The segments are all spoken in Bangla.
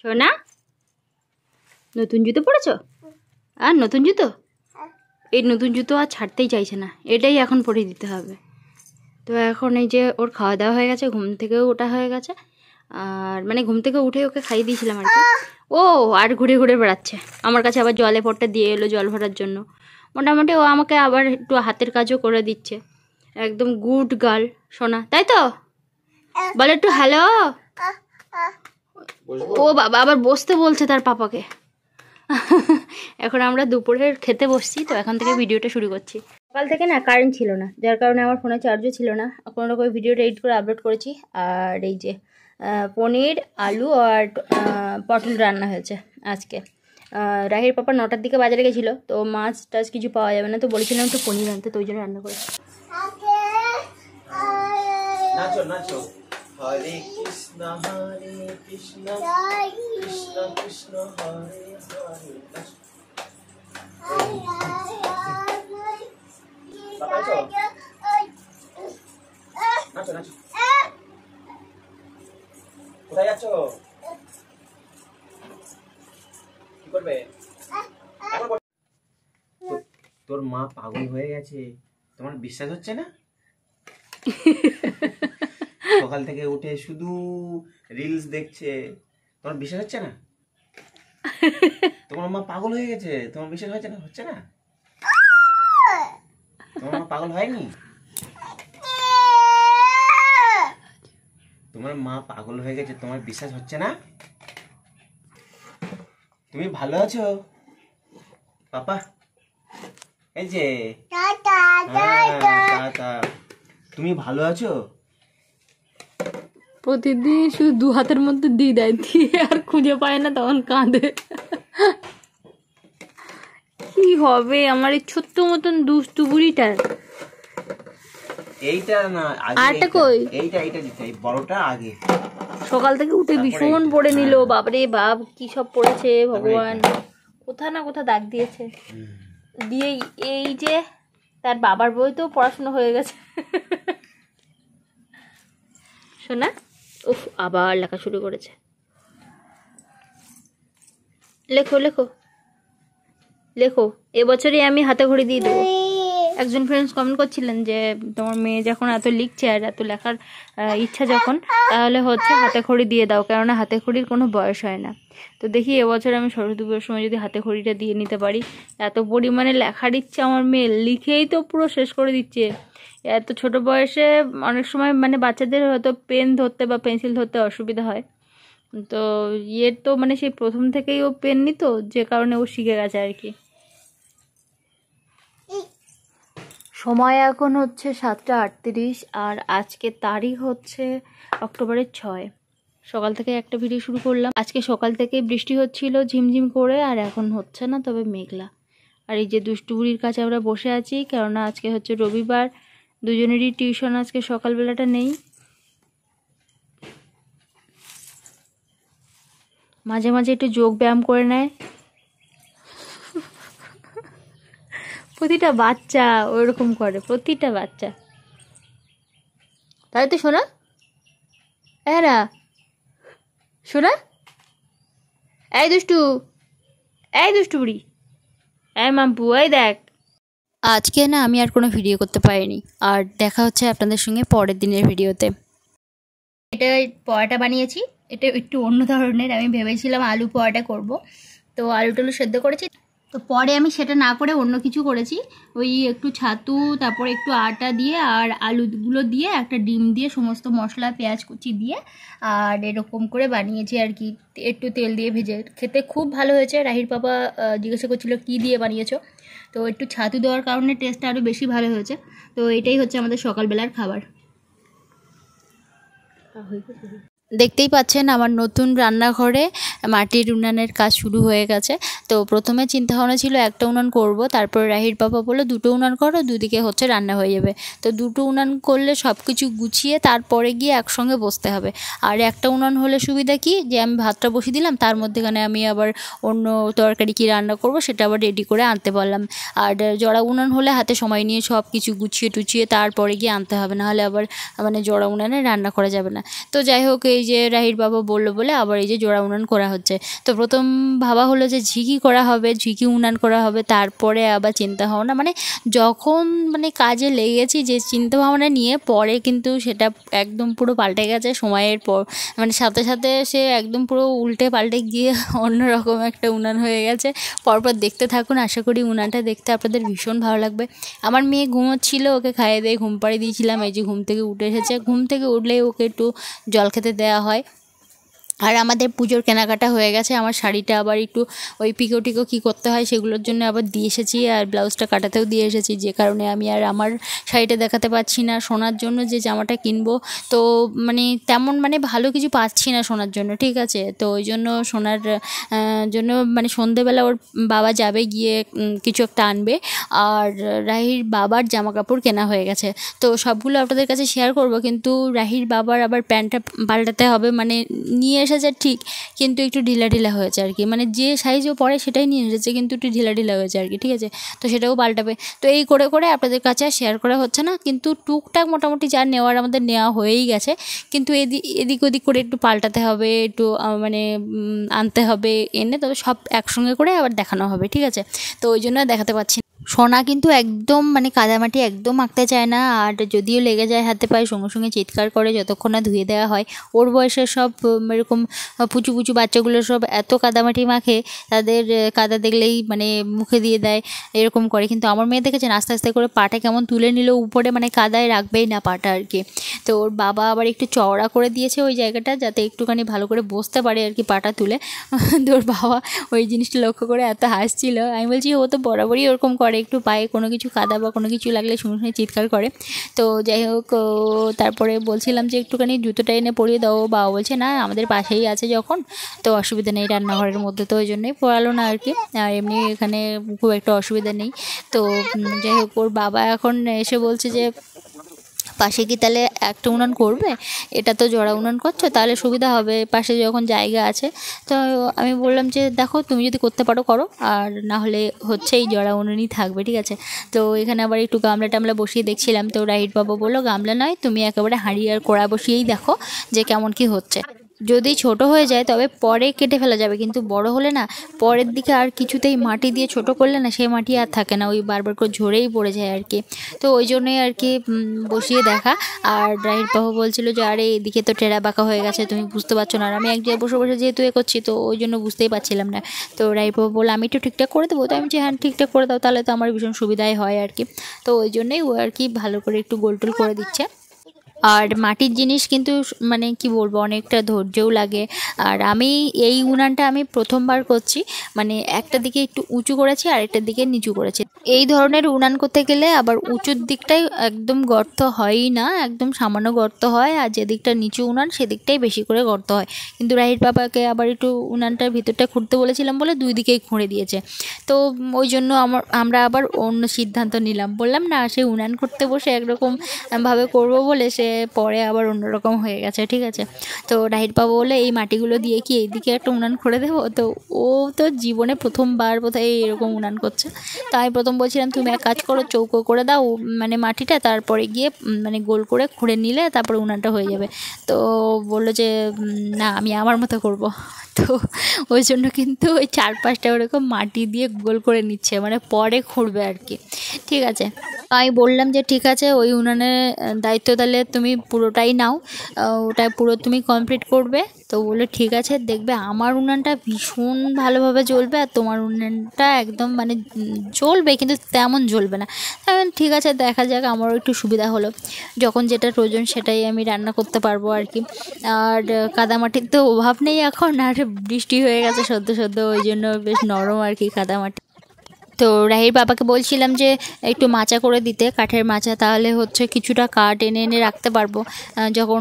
সোনা নতুন জুতো পরেছো? আর নতুন জুতো, এই নতুন জুতো আর ছাড়তেই চাইছে না, এটাই এখন পরিয়ে দিতে হবে। তো এখন এই যে ওর খাওয়া দাওয়া হয়ে গেছে, ঘুম থেকেও ওঠা হয়ে গেছে, আর মানে ঘুম থেকে উঠে ওকে খাইয়ে দিয়েছিলাম আর কি। ও আর ঘুরে ঘুরে বেড়াচ্ছে আমার কাছে, আবার জলে পটটা দিয়ে এলো জল ভরার জন্য। মোটামুটি ও আমাকে আবার একটু হাতের কাজও করে দিচ্ছে, একদম গুড গার্ল সোনা, তাই তো? বলে একটু হ্যালো। ও বাবা আবার বসতে বলছে তার পাপাকে। এখন আমরা দুপুরের খেতে বসছি, তো এখন থেকে ভিডিওটা শুরু করছি। সকাল থেকে না কারেন্ট ছিল না, যার কারণে আমার ফোনে চার্জও ছিল না, কোনো রকম ভিডিওটা এডিট করে আপলোড করেছি। আর এই যে পনির আলু আর পটল রান্না হয়েছে আজকে। রাহির পাপা 9টার দিকে বাজারে গেছিলো, তো মাছ টাছ কিছু পাওয়া যাবে না, তো বলেছিলাম তো পনির আনতে, তো ওই জন্য রান্না করেছি। হরে কৃষ্ণ কৃষ্ণ কৃষ্ণ হরে হরে। কোথায় যাচ্ছ? কি করবে? তোর মা পাগল হয়ে গেছে, তোমার বিশ্বাস হচ্ছে না? সকাল থেকে উঠে শুধু রিলস দেখছে, তোমার বিশ্বাস হচ্ছে না? তোমার মা পাগল হয়ে গেছে, তোমার বিশ্বাস হচ্ছে না? হচ্ছে না? তোমার মা পাগল হয়নি? তোমার মা পাগল হয়ে গেছে, তোমার বিশ্বাস হচ্ছে না? তুমি ভালো আছো পাপা? এই যে তুমি ভালো আছো? প্রতিদিন শুধু 2 হাতের মধ্যে দিয়ে দেয়, দিয়ে আর খুঁজে পায় না, তখন কাঁদে। কি হবে আমার এই ছোট্ট মতন দুষ্টু বুড়িটার? এইটা না, আরটা কই? এইটা দিতে, এই বড়টা আগে। সকাল থেকে উঠে ভীষণ পড়ে নিল, বাবারে বাপ কি সব পড়েছে ভগবান, কোথা না কোথা দাগ দিয়েছে। দিয়ে এই যে তার বাবার বই তো পড়াশোনা হয়ে গেছে। শোনা, উফ আবার লেখা শুরু করেছে। লেখো লেখো লেখো, এবছরই আমি হাতে ঘড়ি দিয়ে দেবো। একজন ফ্রেন্ডস কমেন্ট করছিলেন যে তোমার মেয়ে যখন এত লিখছে আর এত লেখার ইচ্ছা যখন, তাহলে হচ্ছে হাতে খড়ি দিয়ে দাও, কেননা হাতে খড়ির কোনো বয়স হয় না। তো দেখি এবছর আমি সরস্বতী পুজোর সময় যদি হাতে খড়িটা দিয়ে নিতে পারি। এত পরিমাণে লেখার ইচ্ছা আমার মেয়ে, লিখেই তো পুরো শেষ করে দিচ্ছে। এত ছোট বয়সে অনেক সময় মানে বাচ্চাদের হয়তো পেন ধরতে বা পেন্সিল ধরতে অসুবিধা হয়, তো ইয়ের তো মানে সেই প্রথম থেকেই ও পেন নিত, যে কারণে ও শিখে গেছে আর কি। সময় এখন হচ্ছে 7টা 38, আর আজকে তারিখ হচ্ছে অক্টোবরের 6। সকাল থেকে একটা ভিডিও শুরু করলাম। আজকে সকাল থেকে বৃষ্টি হচ্ছিল ঝিমঝিম করে, আর এখন হচ্ছে না, তবে মেঘলা। আর এই যে দুষ্টু বুড়ির কাছে আমরা বসে আছি, কেননা আজকে হচ্ছে রবিবার, দুজনেরই টিউশন আজকে সকালবেলাটা নেই। মাঝে মাঝে একটু যোগ ব্যায়াম করে নেয়। প্রতিটা বাচ্চা ওইরকম করে, প্রতিটা বাচ্চা, তাই তো শোনা? এরা শোনা, এই দুষ্টু, এই দুষ্টু বুড়ি, এই মাম্পু, এই দেখ। আজকে না আমি আর কোনো ভিডিও করতে পারিনি, আর দেখা হচ্ছে আপনাদের সঙ্গে পরের দিনের ভিডিওতে। এটা পরোটা বানিয়েছি, এটা একটু অন্য ধরনের। আমি ভেবেছিলাম আলু পরোটা করব, তো আলু টালু সেদ্ধ করেছি, তো পরে আমি সেটা না করে অন্য কিছু করেছি। ওই একটু ছাতু, তারপরে একটু আটা দিয়ে আর আলুগুলো দিয়ে একটা ডিম দিয়ে সমস্ত মশলা পেঁয়াজ কুচি দিয়ে আর এরকম করে বানিয়েছি আর কি, একটু তেল দিয়ে ভেজে। খেতে খুব ভালো হয়েছে। রাহির পাপা জিজ্ঞাসা করছিল কী দিয়ে বানিয়েছো, তো একটু ছাতু দেওয়ার কারণে টেস্টটা আরও বেশি ভালো হয়েছে। তো এটাই হচ্ছে আমাদের সকালবেলার খাবার। দেখতেই পাচ্ছেন আমার নতুন রান্নাঘরে মাটির উনানের কাজ শুরু হয়ে গেছে। তো প্রথমে চিন্তা ভাবনা ছিল একটা উনান করব, তারপর রাহির বাবা বললো 2টো উনান করো, দুদিকে হচ্ছে রান্না হয়ে যাবে। তো 2টো উনান করলে সব কিছু গুছিয়ে তারপরে গিয়ে একসঙ্গে বসতে হবে। আর একটা উনান হলে সুবিধা কি, যে আমি ভাতটা বসিয়ে দিলাম, তার মধ্যেখানে আমি আবার অন্য তরকারি কি রান্না করব সেটা আবার রেডি করে আনতে পারলাম। আর জড়া উনান হলে হাতে সময় নিয়ে সব কিছু গুছিয়ে টুছিয়ে তারপরে গিয়ে আনতে হবে, নাহলে আবার মানে জড়া উনানে রান্না করা যাবে না। তো যাই হোক, এই এই যে রাহির বাবা বললো বলে আবার এই যে জোড়া উনান করা হচ্ছে। তো প্রথম ভাবা হলো যে ঝিকি করা হবে, ঝিকি উনান করা হবে, তারপরে আবার চিন্তা ভাবনা মানে যখন মানে কাজে লেগেছি যে চিন্তা ভাবনা নিয়ে, পরে কিন্তু সেটা একদম পুরো পাল্টে গেছে সময়ের পর, মানে সাথে সাথে সে একদম পুরো উল্টে পাল্টে গিয়ে অন্যরকম একটা উনান হয়ে গেছে। পরপর দেখতে থাকুন, আশা করি উনানটা দেখতে আপনাদের ভীষণ ভালো লাগবে। আমার মেয়ে ঘুমোচ্ছিল, ওকে খাইয়ে দিয়ে ঘুম পাড়িয়ে দিয়েছিলাম। এই যে ঘুম থেকে উঠে এসেছে, ঘুম থেকে উঠলেই ওকে একটু জল খেতে দেওয়া হয়। আর আমাদের পুজোর কেনাকাটা হয়ে গেছে, আমার শাড়িটা আবার একটু ওই পিকো টিকো কী করতে হয় সেগুলোর জন্য আবার দিয়ে এসেছি, আর ব্লাউজটা কাটাতেও দিয়ে এসেছি, যে কারণে আমি আর আমার শাড়িটা দেখাতে পারছি না। সোনার জন্য যে জামাটা কিনবো, তো মানে তেমন মানে ভালো কিছু পাচ্ছি না সোনার জন্য, ঠিক আছে। তো ওই জন্য সোনার জন্য মানে সন্ধেবেলা ওর বাবা যাবে গিয়ে কিছু একটা আনবে, আর রাহির বাবার জামা কাপড় কেনা হয়ে গেছে। তো সবগুলো আপনাদের কাছে শেয়ার করব, কিন্তু রাহির বাবার আবার প্যান্টটা পাল্টাতে হবে, মানে নিয়ে এসেছে ঠিক, কিন্তু একটু ঢিলা ঢিলা হয়েছে আর কি, মানে যে সাইজও পরে সেটাই নিয়ে এসেছে, কিন্তু একটু ঢিলা ঢিলা হয়েছে আর কি, ঠিক আছে। তো সেটাও পাল্টাবে। তো এই করে করে আপনাদের কাছে আর শেয়ার করা হচ্ছে না, কিন্তু টুকটাক মোটামুটি যা নেওয়ার আমাদের নেওয়া হয়েই গেছে, কিন্তু এদিক ওদিক করে একটু পাল্টাতে হবে, একটু মানে আনতে হবে এনে, তবে সব একসঙ্গে করে আবার দেখানো হবে, ঠিক আছে। তো ওই জন্য দেখাতে পাচ্ছি না। সোনা কিন্তু একদম মানে কাদামাটি একদম মাখতে চায় না, আর যদিও লেগে যায় হাতে পায়ে সঙ্গে সঙ্গে চিৎকার করে যতক্ষণ না ধুয়ে দেওয়া হয়। ওর বয়সের সব এরকম পুচু পুচু বাচ্চাগুলো সব এত কাদামাটি মাখে, তাদের কাদা দেখলেই মানে মুখে দিয়ে দেয়, এরকম করে। কিন্তু আমার মেয়ে দেখেছেন আস্তে আস্তে করে পাটা কেমন তুলে নিল উপরে, মানে কাদায় রাখবেই না পাটা আর কি। তো ওর বাবা আবার একটু চওড়া করে দিয়েছে ওই জায়গাটা, যাতে একটুখানি ভালো করে বসতে পারে আর কি পাটা তুলে। তো ওর বাবা ওই জিনিসটা লক্ষ্য করে এত হাসছিল। আমি বলছি ও তো বরাবরই ওরকম করে, একটু পায়ে কোনো কিছু কাদা বা কোনো কিছু লাগলে সঙ্গে সঙ্গে চিৎকার করে। তো যাই হোক, তারপরে বলছিলাম যে একটুখানি জুতোটা এনে পরিয়ে দাও, বাবা বলছে না আমাদের পাশেই আছে যখন, তো অসুবিধা নেই, রান্নাঘরের মধ্যে, তো ওই জন্যই পড়ালো না আর কি। আর এমনি এখানে খুব একটা অসুবিধা নেই। তো যাই হোক, ওর বাবা এখন এসে বলছে যে পাশে কি তাহলে একটা উনান করবে, এটা তো জোড়া উনান করছো, তাহলে সুবিধা হবে, পাশে যখন জায়গা আছে। তো আমি বললাম যে দেখো তুমি যদি করতে পারো করো, আর না হলে হচ্ছে এই জোড়া উনানই থাকবে, ঠিক আছে। তো এখানে আবার একটু গামলা টামলা বসিয়ে দেখছিলাম, তো রাহিত বাবা বললো গামলা নয়, তুমি একেবারে হাঁড়ি আর কড়া বসিয়েই দেখো যে কেমন কি হচ্ছে। যদি ছোট হয়ে যায় তবে পরে কেটে ফেলা যাবে, কিন্তু বড় হলে না পরের দিকে আর কিছুতেই মাটি দিয়ে ছোট করলে না সেই মাটি আর থাকে না, ওই বারবার করে ঝরেই পড়ে যায় আর কি। তো ওই জন্যই আর কি বসিয়ে দেখা। আর রাহির বাবা বলছিল যে আরে এদিকে তো টেরা বাঁকা হয়ে গেছে, তুমি বুঝতে পারছো না। আর আমি এক জায়গায় বসে বসে যেহেতু এ করছি, তো ওই জন্য বুঝতেই পারছিলাম না। তো রাহির বাবা বললো আমি একটু ঠিকঠাক করে দেবো, তো আমি যে হ্যাঁ ঠিকঠাক করে দাও, তাহলে তো আমার ভীষণ সুবিধাই হয় আর কি। তো ওই জন্যই ও আর কি ভালো করে একটু গোল টোল করে দিচ্ছে। আর মাটির জিনিস কিন্তু মানে কি বলবো, অনেকটা ধৈর্যও লাগে। আর আমি এই উনানটা আমি প্রথমবার করছি, মানে একটা দিকে একটু উঁচু করেছি আর একটা দিকে নিচু করেছি। এই ধরনের উনান করতে গেলে আবার উঁচুর দিকটাই একদম গর্ত হয়ই না, একদম সামান্য গর্ত হয়, আর যেদিকটা নিচু উনান সেদিকটাই বেশি করে গর্ত হয়। কিন্তু রাহির বাবাকে আবার একটু উনানটার ভিতরটা খুঁড়তে বলেছিলাম বলে দুই দিকেই খুঁড়ে দিয়েছে। তো ওই জন্য আমরা আবার অন্য সিদ্ধান্ত নিলাম, বললাম না সে উনান করতে বসে একরকম ভাবে করবো বলে সে পরে আবার অন্যরকম হয়ে গেছে, ঠিক আছে। তো রাহির বাবা বলে এই মাটিগুলো দিয়ে কি এইদিকে একটা উনান করে দেবো, তো ও তো জীবনে প্রথমবার বোধহয় এরকম উনান করছে। তাই প্রথম বলছিলাম তুমি এক কাজ করো, চৌকো করে দাও মানে মাটিটা, তারপরে গিয়ে মানে গোল করে খুঁড়ে নিলে তারপরে উনানটা হয়ে যাবে। তো বললো যে না আমি আমার মতো করব। তো ওই জন্য কিন্তু ওই 4-5টা ওরকম মাটি দিয়ে গোল করে নিচ্ছে, মানে পরে খুঁড়বে আর কি, ঠিক আছে। আমি বললাম যে ঠিক আছে ওই উনানের দায়িত্ব তাহলে তুমি পুরোটাই নাও, ওটা পুরো তুমি কমপ্লিট করবে। তো বললো ঠিক আছে, দেখবে আমার উনানটা ভীষণ ভালোভাবে জ্বলবে আর তোমার উনানটা একদম মানে জ্বলবে কিন্তু তেমন জ্বলবে না। ঠিক আছে দেখা যাক, আমারও একটু সুবিধা হলো, যখন যেটা প্রয়োজন সেটাই আমি রান্না করতে পারবো আর কি। আর কাদামাটির তো অভাব নেই এখন, আর বৃষ্টি হয়ে গেছে সদ্য সদ্য, ওই জন্য বেশ নরম আর কি কাদামাটি। তো রাহির বাবাকে বলছিলাম যে একটু মাচা করে দিতে, কাঠের মাচা, তাহলে হচ্ছে কিছুটা কাঠ এনে এনে রাখতে পারবো, যখন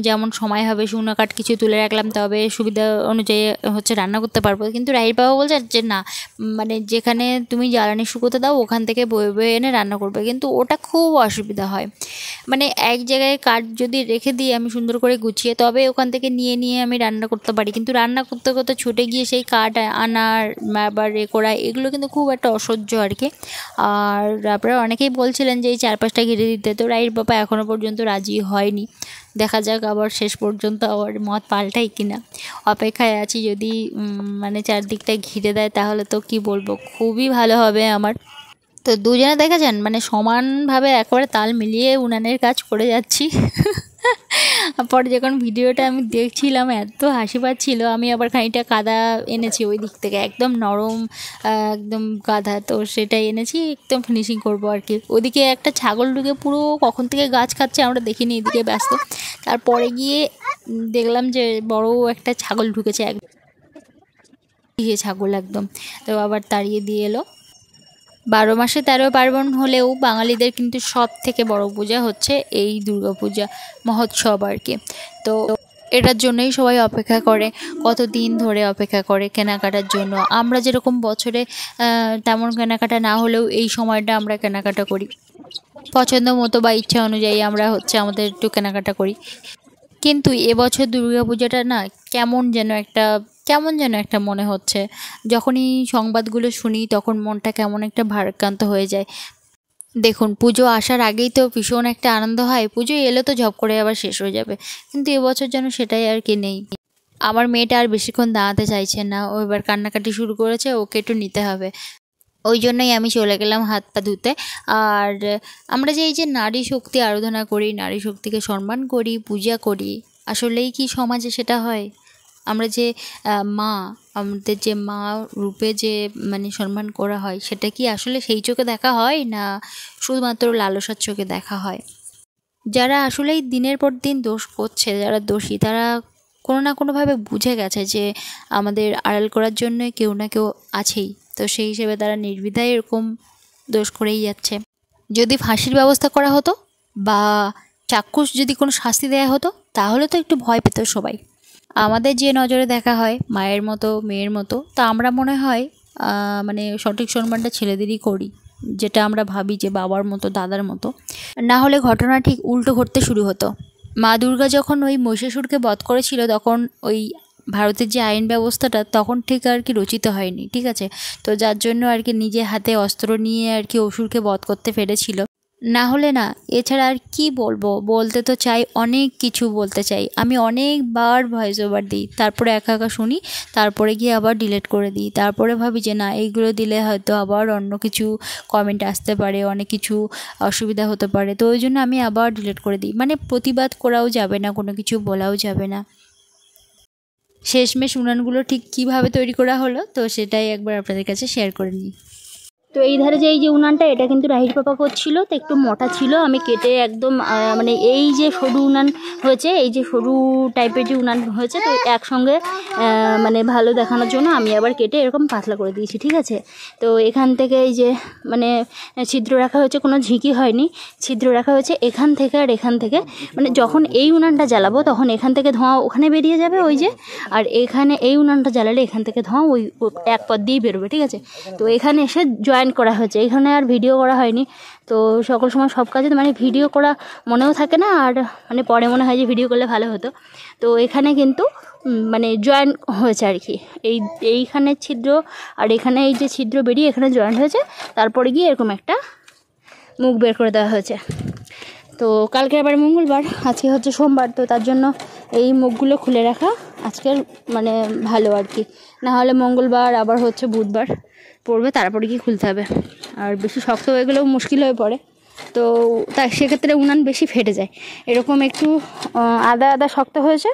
যেমন সময় হবে শুকনো কাঠ কিছু তুলে রাখলাম, তবে সুবিধা অনুযায়ী হচ্ছে রান্না করতে পারবো। কিন্তু রাহির বাবা বলছে যে না, মানে যেখানে তুমি জ্বালানি শুকোতে দাও ওখান থেকে বয়ে বয়ে এনে রান্না করবে, কিন্তু ওটা খুব অসুবিধা হয়। মানে এক জায়গায় কাঠ যদি রেখে দিই আমি সুন্দর করে গুছিয়ে, তবে ওখান থেকে নিয়ে নিয়ে আমি রান্না করতে পারি, কিন্তু রান্না করতে করতে ছুটে গিয়ে সেই কাঠ আনার আবার এ করা, এগুলো কিন্তু খুব একটা অসহ্য আর কি। আর আপনারা অনেকেই বলছিলেন যে এই 4-5টা ঘিরে দিতে, তো রাহির বাবা এখনও পর্যন্ত রাজি হয়নি। দেখা যাক আবার শেষ পর্যন্ত আবার মত পাল্টাই কিনা, অপেক্ষায় আছি। যদি মানে চারদিকটা ঘিরে দেয় তাহলে তো কি বলবো, খুবই ভালো হবে আমার। তো দুজনে দেখেছেন মানে সমানভাবে একেবারে তাল মিলিয়ে উনানের কাজ করে যাচ্ছি। পরে যখন ভিডিওটা আমি দেখছিলাম এত হাসি পাচ্ছিল। আমি আবার খানিকটা কাদা এনেছি ওই দিক থেকে, একদম নরম একদম কাদা, তো সেটাই এনেছি, একদম ফিনিশিং করবো আর কি। ওদিকে একটা ছাগল ঢুকে পুরো কখন থেকে গাছ খাচ্ছে আমরা দেখিনি, এদিকে ব্যস্ত। তারপরে গিয়ে দেখলাম যে বড় একটা ছাগল ঢুকেছে, ছাগল একদম, তো আবার তাড়িয়ে দিয়ে এলো। 12 মাসে 13 পার্বণ হলেও বাঙালিদের কিন্তু সব থেকে বড় পূজা হচ্ছে এই দুর্গাপূজা মহোৎসব আর কি। তো এটার জন্যই সবাই অপেক্ষা করে, কত দিন ধরে অপেক্ষা করে কেনাকাটার জন্য। আমরা যেরকম বছরে তেমন কেনাকাটা না হলেও এই সময়টা আমরা কেনাকাটা করি পছন্দ মতো বা ইচ্ছা অনুযায়ী, আমরা হচ্ছে আমাদের একটু কেনাকাটা করি। কিন্তু এবছর দুর্গাপূজাটা না কেমন যেন একটা মনে হচ্ছে। যখনই সংবাদগুলো শুনি তখন মনটা কেমন একটা ভারাক্রান্ত হয়ে যায়। দেখুন, পুজো আসার আগেই তো ভীষণ একটা আনন্দ হয়, পুজো এলে তো ঝপ করে আবার শেষ হয়ে যাবে, কিন্তু এবছর যেন সেটাই আর কি নেই। আমার মেয়েটা আর বেশিক্ষণ দাঁড়াতে চাইছে না, ও এবার কান্নাকাটি শুরু করেছে, ওকে একটু নিতে হবে। ওই জন্যই আমি চলে গেলাম হাত পা ধুতে। আর আমরা যে এই যে নারী শক্তি আরাধনা করি, নারী শক্তিকে সম্মান করি, পূজা করি, আসলেই কি সমাজে সেটা হয়? আমরা যে মা, আমাদের যে মা রূপে যে মানে সম্মান করা হয়, সেটা কি আসলে সেই চোখে দেখা হয়, না শুধুমাত্র লালসার চোখে দেখা হয়? যারা আসলেই দিনের পর দিন দোষ করছে, যারা দোষী, তারা কোনো না কোনোভাবে বুঝে গেছে যে আমাদের আড়াল করার জন্য কেউ না কেউ আছেই। তো সেই হিসেবে তারা নির্দ্বিধায় এরকম দোষ করেই যাচ্ছে। যদি ফাঁসির ব্যবস্থা করা হতো বা চাক্ষুষ যদি কোনো শাস্তি দেওয়া হতো তাহলে তো একটু ভয় পেত সবাই। আমাদের যে নজরে দেখা হয় মায়ের মতো, মেয়ের মতো, তা আমরা মনে হয় মানে সঠিক সম্মানটা ছেলেদেরই করি, যেটা আমরা ভাবি যে বাবার মতো, দাদার মতো। না হলে ঘটনা ঠিক উল্টো ঘটতে শুরু হতো। মা দুর্গা যখন ওই মহিষাসুরকে বধ করেছিল, তখন ওই ভারতের যে আইন ব্যবস্থাটা তখন ঠিক আর কি রচিত হয়নি, ঠিক আছে? তো যার জন্য আর কি নিজে হাতে অস্ত্র নিয়ে আর কি অসুরকে বধ করতে পেরেছিল। না হলে না, এছাড়া আর কি বলবো, বলতে তো চাই, অনেক কিছু বলতে চাই, আমি অনেকবার ভয়েস ওভার দিই, তারপরে একা একা শুনি, তারপরে গিয়ে আবার ডিলিট করে দিই, তারপরে ভাবি যে না, এইগুলো দিলে হয়তো আবার অন্য কিছু কমেন্ট আসতে পারে, অনেক কিছু অসুবিধা হতে পারে, তো ওই জন্য আমি আবার ডিলিট করে দিই। মানে প্রতিবাদ করাও যাবে না, কোনো কিছু বলাও যাবে না। শেষমেশ উনানগুলো ঠিক কীভাবে তৈরি করা হলো, তো সেটাই একবার আপনাদের কাছে শেয়ার করে নিই। তো এই ধারে যে এই যে উনানটা, এটা কিন্তু রাহির পাপা করছিল, তো একটু মোটা ছিল, আমি কেটে একদম মানে এই যে সরু উনান হয়েছে, এই যে সরু টাইপের যে উনান হয়েছে, তো একসঙ্গে মানে ভালো দেখানোর জন্য আমি আবার কেটে এরকম পাতলা করে দিয়েছি, ঠিক আছে? তো এখান থেকে এই যে মানে ছিদ্র রাখা হয়েছে, কোনো ঝিঁকি হয়নি, ছিদ্র রাখা হয়েছে এখান থেকে আর এখান থেকে। মানে যখন এই উনানটা জ্বালাবো তখন এখান থেকে ধোঁয়া ওখানে বেরিয়ে যাবে ওই যে, আর এখানে এই উনানটা জ্বালালে এখান থেকে ধোঁয়া ওই এক পথ দিয়েই বেরোবে, ঠিক আছে? তো এখানে এসে জয়েন করা হয়েছে, এখানে আর ভিডিও করা হয়নি। তো সকল সময় সব কাজে মানে ভিডিও করা মনেও থাকে না, আর মানে পরে মনে হয় যে ভিডিও করলে ভালো হতো। তো এখানে কিন্তু মানে জয়েন হয়েছে আর কি, এইখানে ছিদ্র আর এখানে এই যে ছিদ্র বেরিয়ে এখানে জয়েন্ট হয়েছে, তারপরে গিয়ে এরকম একটা মুখ বের করে দেওয়া হয়েছে। তো কালকে আবার মঙ্গলবার, আজকে হচ্ছে সোমবার, তো তার জন্য এই মুখগুলো খুলে রাখা আজকের মানে ভালো আর কি। না হলে মঙ্গলবার আবার হচ্ছে বুধবার পড়বে, তারপরে কি খুলতে হবে, আর বেশি শক্ত হয়ে গেলেও মুশকিল হয়ে পড়ে। তো তাই সেক্ষেত্রে উনান বেশি ফেটে যায়। এরকম একটু আদা আদা শক্ত হয়েছে,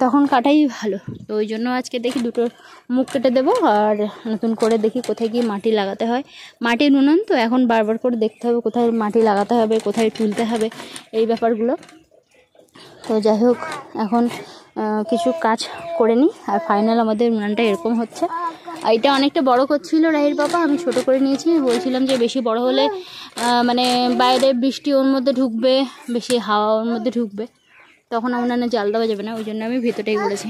তখন কাটাই ভালো। তো ওই জন্য আজকে দেখি দুটো মুখ কেটে দেবো, আর নতুন করে দেখি কোথায় গিয়ে মাটি লাগাতে হয়। মাটির উনান তো এখন বারবার করে দেখতে হবে কোথায় মাটি লাগাতে হবে, কোথায় তুলতে হবে, এই ব্যাপারগুলো। তো যাই হোক, এখন কিছু কাজ করে নিই, আর ফাইনাল আমাদের উনানটা এরকম হচ্ছে। আর এটা অনেকটা বড় করছিল রাহির বাবা, আমি ছোট করে নিয়েছি, বলছিলাম যে বেশি বড় হলে মানে বাইরে বৃষ্টি ওর মধ্যে ঢুকবে, বেশি হাওয়া ওর মধ্যে ঢুকবে, তখন উনানে জাল দেওয়া যাবে না, ওই জন্য আমি ভেতরটাই করেছি।